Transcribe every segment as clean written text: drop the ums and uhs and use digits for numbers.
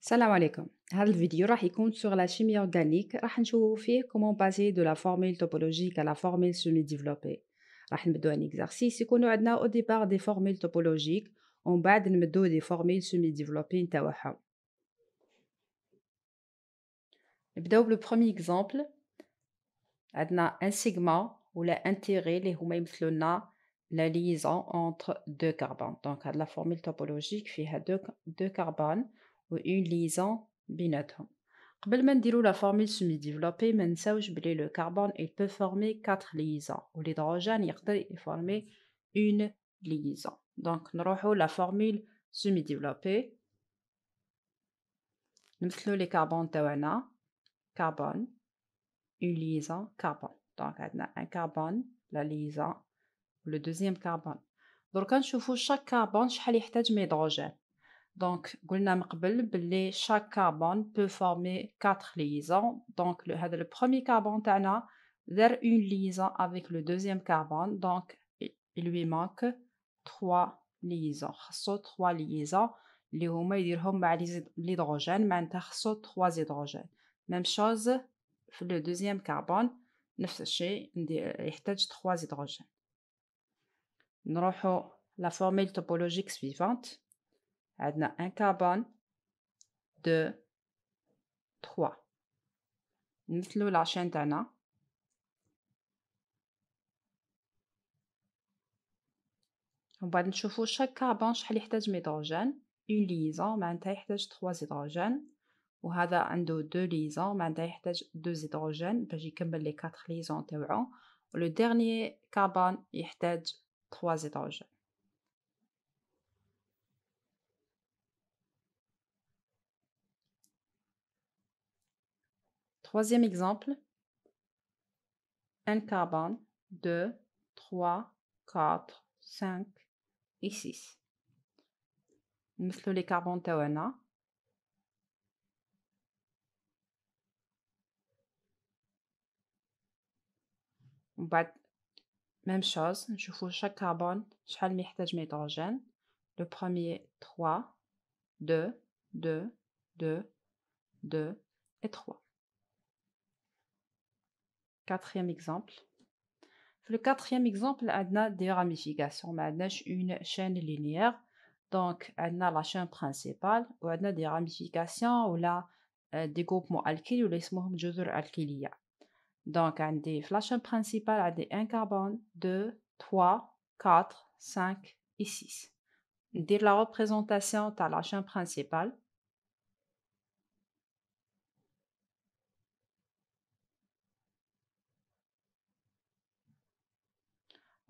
السلام عليكم. هذا الفيديو راح يكون sur la chimie organique. راح نشوفوا فيه comment passer de la formule topologique à la formule semi-développée. راح نبدو un exercice يكونوا عندنا au départ des formules topologiques ومن بعد نمدو des formules semi-développées نتاعهم. نبداو بلو premier exemple. عندنا un segment ولا un tiré اللي هما يمثلوا لنا la liaison entre deux carbones. Donc هاد la formule topologique فيها deux carbones و une liaison بيناتهم. قبل ما نديرو لا formule semi-développée ما نساوش بلي le carbone il peut former 4 liaisons و l'hydrogène يقدر يفورمي une liaison. Donc نروحو la formule semi-développée. نمثلو les carbones تاوعنا carbone une liaison carbone. Donc عندنا un carbone la liaison le deuxième carbone. دركا نشوفو chaque carbone شحال يحتاج من hydrogène. Donc قلنا من قبل بلي chaque carbone peut former 4 liaisons. Donc هذا le premier carbone تاعنا دار une liaison avec le deuxième carbone. Donc il lui manque 3 liaisons. خاصو 3 liaisons اللي هما يديرهم مع l'hydrogène. معناتها خاصو 3 hydrogènes. Même chose في le deuxième carbone نفس الشيء يحتاج 3 hydrogènes. نروحو la formule topologique suivante. عندنا un carbone 2 3 نمثلو لاشين تاعنا ومن بعد نشوفو شاك كربون شحال يحتاج من هيدروجين اون ليزون معناتها يحتاج 3 هيدروجين وهذا عنده 2 ليزون معناتها يحتاج 2 هيدروجين باش يكمل لي 4 ليزون تاوعو ولو ديرنيي كربون يحتاج 3 هيدروجين. Troisième exemple, un carbone 2 3 4 5 et 6. نمثلو لي كربون تاوعنا ومن بعد même chose نشوفو chaque carbone شحال يحتاج من هيدروجين. Le premier 3 2 2 2 2 et 3. Quatrième exemple. Le quatrième exemple عندنا des ramifications ما عندناش une chaîne linéaire. Donc عندنا la chaîne principale وعندنا des ramifications ولا des groupements alkyles ولا اسمهم جذور alkylية. Donc عندي في la chaîne principale عندي un carbone 2 3 4 5 et 6. ندير la représentation تاع la chaîne principale.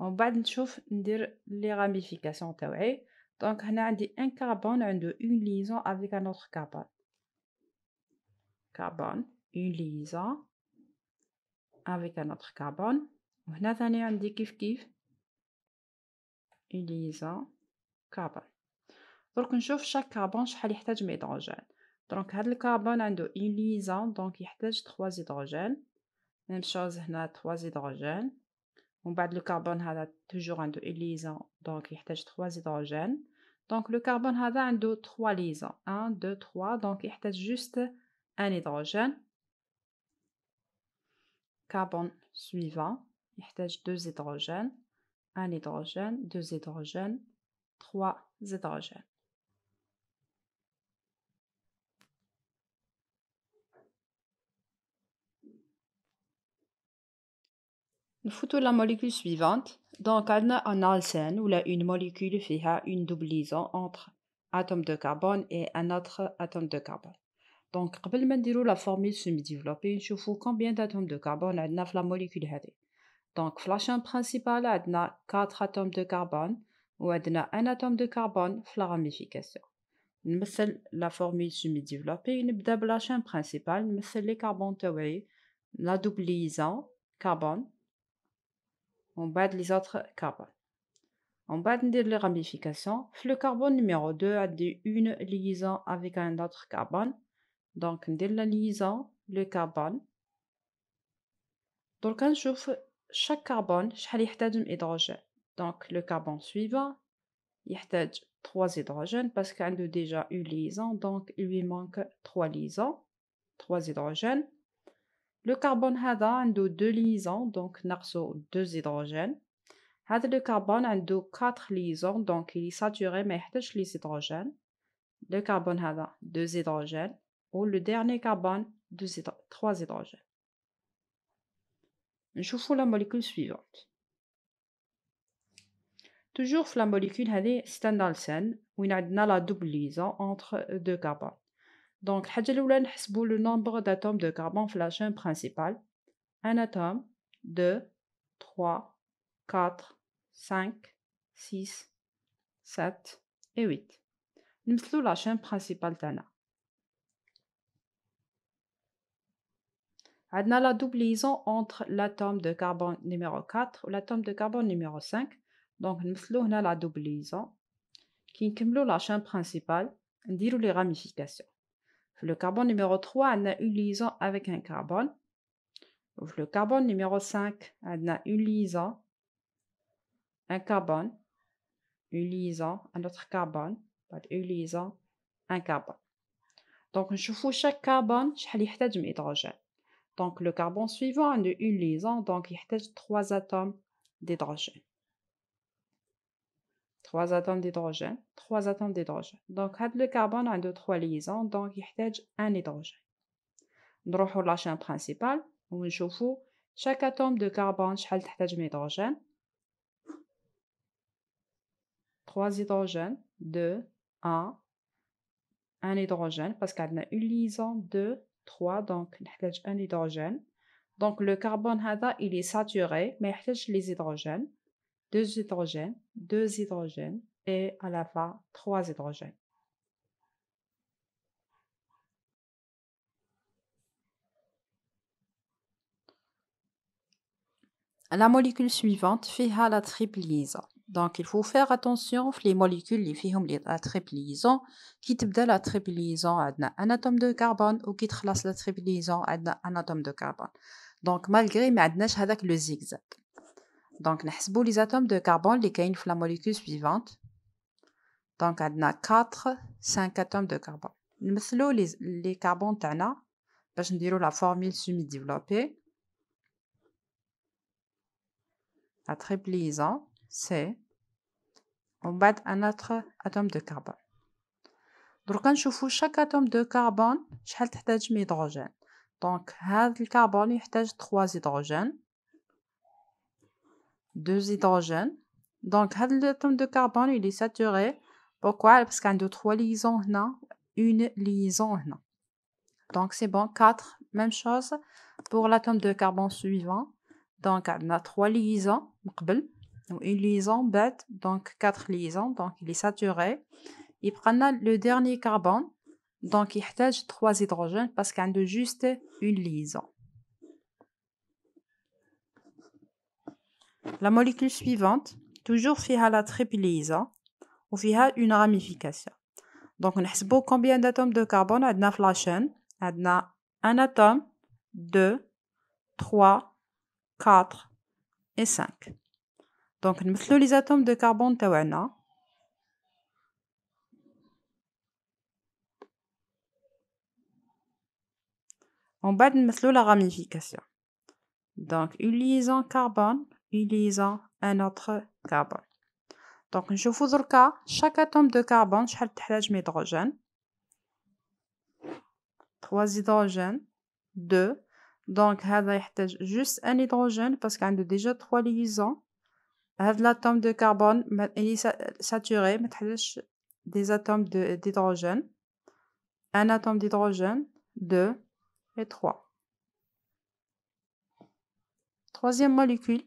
ومن بعد نشوف ندير les ramifications تاوعي. Donc هنا عندي un carbone عنده une liaison avec un autre carbone. Carbone une liaison avec un autre carbone. وهنا ثاني عندي كيف une liaison carbone. درك نشوف chaque carbone شحال يحتاج من هيدروجين. دونك هاد الكربون عنده une liaison donc يحتاج 3 hydrogènes. Même chose هنا 3 hydrogènes. ومن بعد الكربون هذا toujours عنده une liaison donc يحتاج 3 hydrogènes. Donc le carbone هذا عنده 3 liaisons 1 2 3 donc يحتاج juste un hydrogène. Carbone suivant يحتاج 2 hydrogènes 1 hydrogène 2 hydrogènes 3 hydrogènes. نفوتو la molécule suivante. Donc عندنا un alcène ou une molécule فيها une double liaison entre atome de carbone et un autre atome de carbone. Donc قبل ما نديرو la formule semi-développée نشوفو combien d'atomes de carbone عندنا في la molécule هذه. Donc في la chaîne principale عندنا 4 atomes de carbone وعندنا un atome de carbone في la ramification. نمثل la formule semi-développée نبدا بلا chaîne principale نمثل les carbones تاوعي la double liaison carbone ومن بعد les autres carbones. ومن بعد ندير les ramifications. في le carbone numéro 2 عندي une liaison avec un autre carbone. Donc ندير la liaison le carbone. دركا نشوف chaque carbone شحال يحتاج من هيدروجين. Donc le carbone suivant يحتاج 3 hydrogènes parce qu'il a déjà une liaison, donc il lui manque 3 liaisons, 3 hydrogènes. Le carbone a 2 liaisons, donc ناقصو 2 hydrogènes. Le carbone a 4 liaisons, donc il est saturé mais il les hydrogènes. Le carbone a 2 hydrogènes. Ou le dernier carbone, 3 hydrogènes. نشوفوا la molécule suivante. Toujours la molécule c'est un alcène où il a la double liaison entre deux carbones. Donc, nous le nombre d'atomes de carbone dans la chaîne principale. Un atome, 2, 3, 4, 5, 6, 7 et 8. Nous faisons la chaîne principale. On a la double liaison entre l'atome de carbone numéro 4 et l'atome de carbone numéro 5. Donc, nous faisons la double liaison. Qui complète la chaîne principale, on dit les ramifications. Le carbone numéro 3 on a une liaison avec un carbone. Le carbone numéro 5 on a une liaison, un carbone, une liaison, un autre carbone, une liaison, un carbone. Donc, je vois chaque carbone, il y a un hydrogène. Donc, le carbone suivant a une liaison, donc il y a 3 atomes d'hydrogène. 3 atomes d'hydrogène, 3 atomes d'hydrogène. Donc, le carbone a 3 liaisons, donc il y a un hydrogène. Nous allons à la chaîne principale, où nous voyons chaque atome de carbone a un hydrogène. 3 hydrogènes, 2, 1, un hydrogène, parce qu'on a une liaison, 2, 3, donc il y a un hydrogène. Donc, le carbone, il est saturé, mais il y a les hydrogènes. 2 hydrogènes, 2 hydrogènes, et à la fin, 3 hydrogènes. La molécule suivante fait la triple liaison. Donc, il faut faire attention aux molécules qui font la triple liaison. Qui تبدأ la triple liaison عندنا un atome de carbone ou qui تخلص la triple liaison عندنا un atome de carbone. Donc, malgré ما عندناش هذاك le zigzag. Donc, نحسبوا les atomes de carbone اللي كاين في la molécule suivante. Donc, عندنا 4, 5 atomes de carbone. نمثلوا les carbones تاعنا باش نديروا la formule semi-développée. La triple liaison, c'est on bat un autre atome de carbone. Donc, quand je fous chaque atome de carbone, شحال تحتاج من hydrogène. Donc, هذا الكربون يحتاج 3 hydrogènes, 2 hydrogènes. Donc, هذا l'atome de carbone, il est saturé. Pourquoi? Parce qu'il y a 3 liaisons هنا, une liaison هنا. Donc, c'est bon, 4, même chose pour l'atome de carbone suivant. Donc, on a 3 liaisons, une liaison bête, donc 4 liaisons, donc il est saturé. Il prend le dernier carbone, donc il a 3 hydrogènes parce qu'il y a juste une liaison. La molécule suivante, toujours fait la triple liaison, ou fait une ramification. Donc, on a combien d'atomes de carbone on a dans la chaîne? On a un atome, 2, 3, 4 et 5. Donc, nous mettons les atomes de carbone تاوعنا. En bas, nous mettons la ramification. Donc, une liaison carbone, une liaison un autre carbone. Donc, نشوفوا دركا chaque atome de carbone شحال تحتاج من hydrogène. 3 hydrogènes, 2. Donc, هذا يحتاج juste un hydrogène parce qu'il y a déjà 3 liaisons. L'atome de carbone il est saturé, ما تحتاجش des atomes d'hydrogène. Un atome d'hydrogène, 2 et 3. Troisième molécule.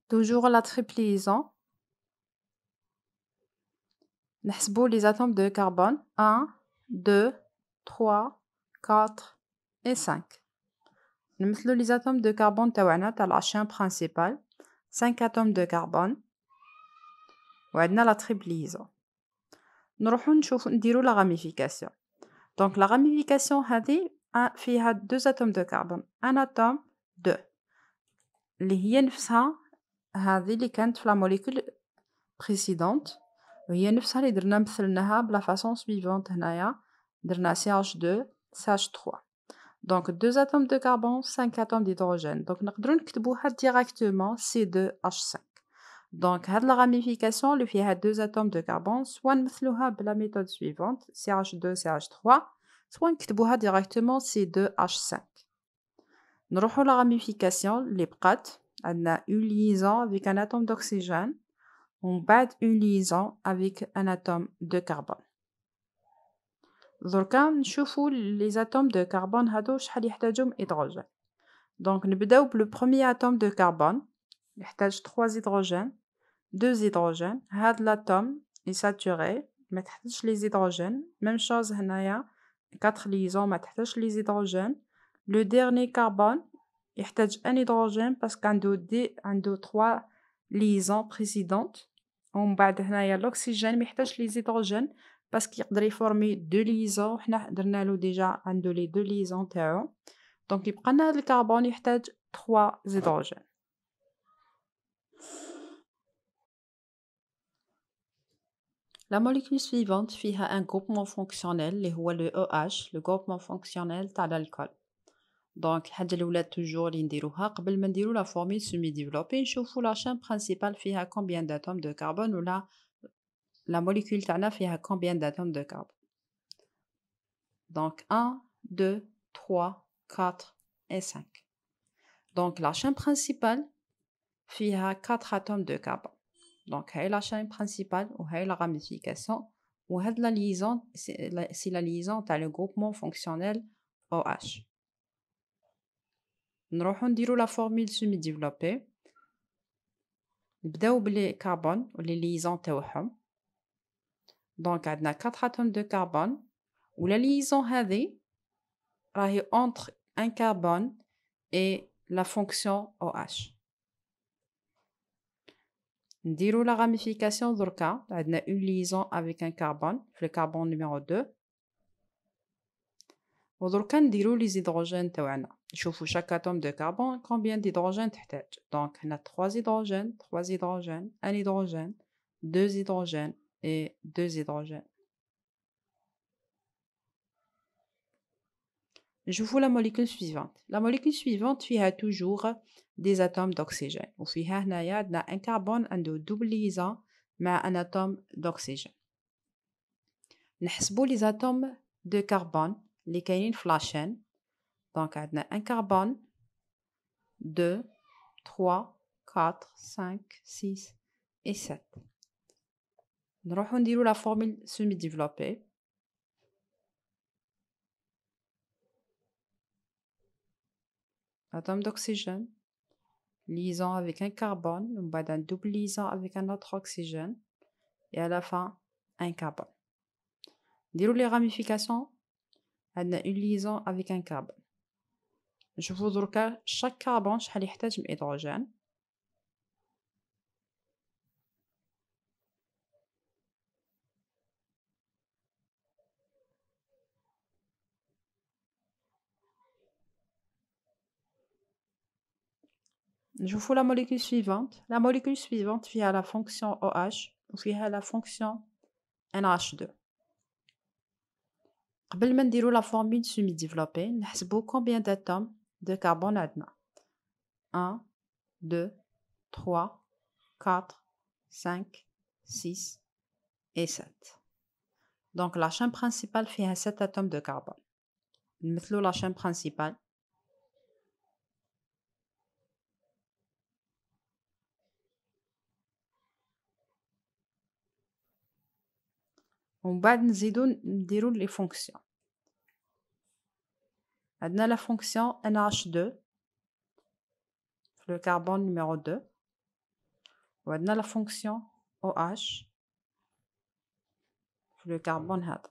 Toujours la triple liaison. نحسبوا les atomes de carbone 1, 2, 3, 4 et 5. نمثلوا les atomes de carbone تاوعنا تاع la chaîne principale. 5 atomes de carbone. وعندنا la triple liaison. نروحوا نديروا la ramification. Donc la ramification هذه فيها 2 atomes de carbone. Un atome, 2. اللي هي نفسها هذه اللي كانت في la molécule précédente. وهي نفسها اللي درنا مثلناها بلا فاصون سويفونت هنايا درنا CH2 CH3 دونك 2 atomes de carbone 5 atomes d'hydrogène donc نقدروا نكتبوها directement C2H5 دونك هاد لا راميفيكاسيون اللي فيها 2 atomes de carbone سوا نمثلوها بلا méthode suivante CH2 CH3 سوا نكتبوها directement C2H5 نروحوا لا راميفيكاسيون اللي بقات عندنا une liaison avec un atome d'oxygène ومن بعد une liaison avec un atome de carbone دركا نشوفوا les atomes de carbone هادو شحال يحتاجوا من هيدروجين دونك نبداو بلو premier atome de carbone يحتاج 3 hydrogènes 2 hydrogènes هاد l'atome est saturé ما تحتاجش les hydrogènes même chose هنايا 4 liaisons ما تحتاجش les hydrogènes le dernier carbone يحتاج un hydrogène parce عنده 3 liaisons précédentes ومن بعد هنايا l'oxygène ما يحتاجش les hydrogènes باسكو يقدر يفورمي 2 liaisons حنا درنا له ديجا عنده لي 2 liaisons تاعو دونك يبقى لنا هاد الكربون يحتاج 3 hydrogènes La molécule suivante فيها un groupement fonctionnel اللي هو le OH le groupement fonctionnel تاع l'alcool دونك الحاجه الاولى توجور اللي نديروها قبل ما نديرو لا فورميل سيمي ديفلوبي نشوفو لا شين برينسيپال فيها combien d'atomes de carbone ولا la molécule تاعنا فيها combien d'atomes de carbone donc 1 2 3 4 et 5 donc la chaîne principale فيها 4 atomes de carbone donc هاي la chaîne principale وهاي la ramification وهاد la liaison c'est la liaison تاع le groupement fonctionnel OH نروحو نديرو لا فورميل سيمي ديفلوبي نبداو بلي كربون ولي ليزون تاعهم دونك عندنا 4 atomes de carbone ولا ليزون هذه راهي entre un carbone et la fonction OH نديرو لا ramification دركا عندنا une liaison avec un carbone في le carbone numéro 2 ودركا نديرو لي زيدروجين تاعنا نشوفو chaque atome de carbone combien d'hydrogène تحتاج دونك هنا 3 hydrogènes 3 hydrogènes 1 hydrogène 2 hydrogènes et 2 hydrogènes نشوفو la molécule suivante la molécule suivante فيها toujours des atomes d'oxygène وفيها هنايا عندنا un carbone عنده double liaison مع un atome d'oxygène نحسبو les atomes de carbone اللي كاينين في la chaîne donc عندنا un carbone 2 3 4 5 6 et 7 نروحو نديرو la formule semi-développée atome d'oxygène liaison avec un carbone ومن بعد un double liaison avec un autre oxygène et à la fin un carbone نديرو les ramifications عندنا une liaison avec un carbone نشوفو دركا chaque carbone شحال يحتاج من هيدروجين نشوفو la molécule suivante la molécule suivante فيها la fonction OH وفيها la fonction NH2 قبل ما نديرو la formule semi-développée نحسبو combien d'atomes de carbone عندنا 1 2 3 4 5 6 et 7 donc la chaîne principale فيها 7 atomes de carbone نمثلو la chaîne principale ومن بعد نزيدو نديرو لي فونكسيون عندنا la fonction NH2 le carbone numéro 2 وعندنا la fonction OH le carbone هذا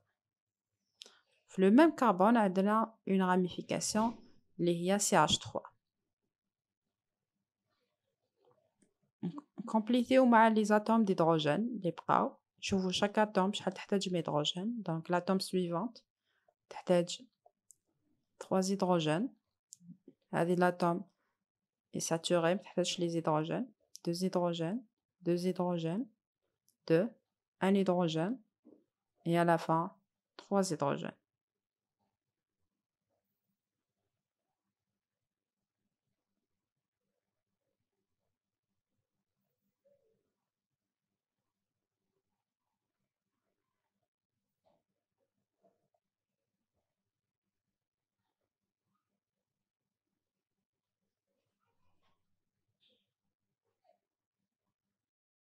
في le même carbone عندنا une ramification اللي هي CH3 نكمبليتيو مع les atomes d'hydrogène اللي بقاو نشوفو chaque atome شحال تحتاج من هيدروجين donc l'atome suivante تحتاج 3 hydrogènes هذه l'atome est saturé ما تحتاجش les hydrogènes 2 hydrogènes 2 hydrogènes 2 un hydrogène et à la fin, 3 hydrogènes.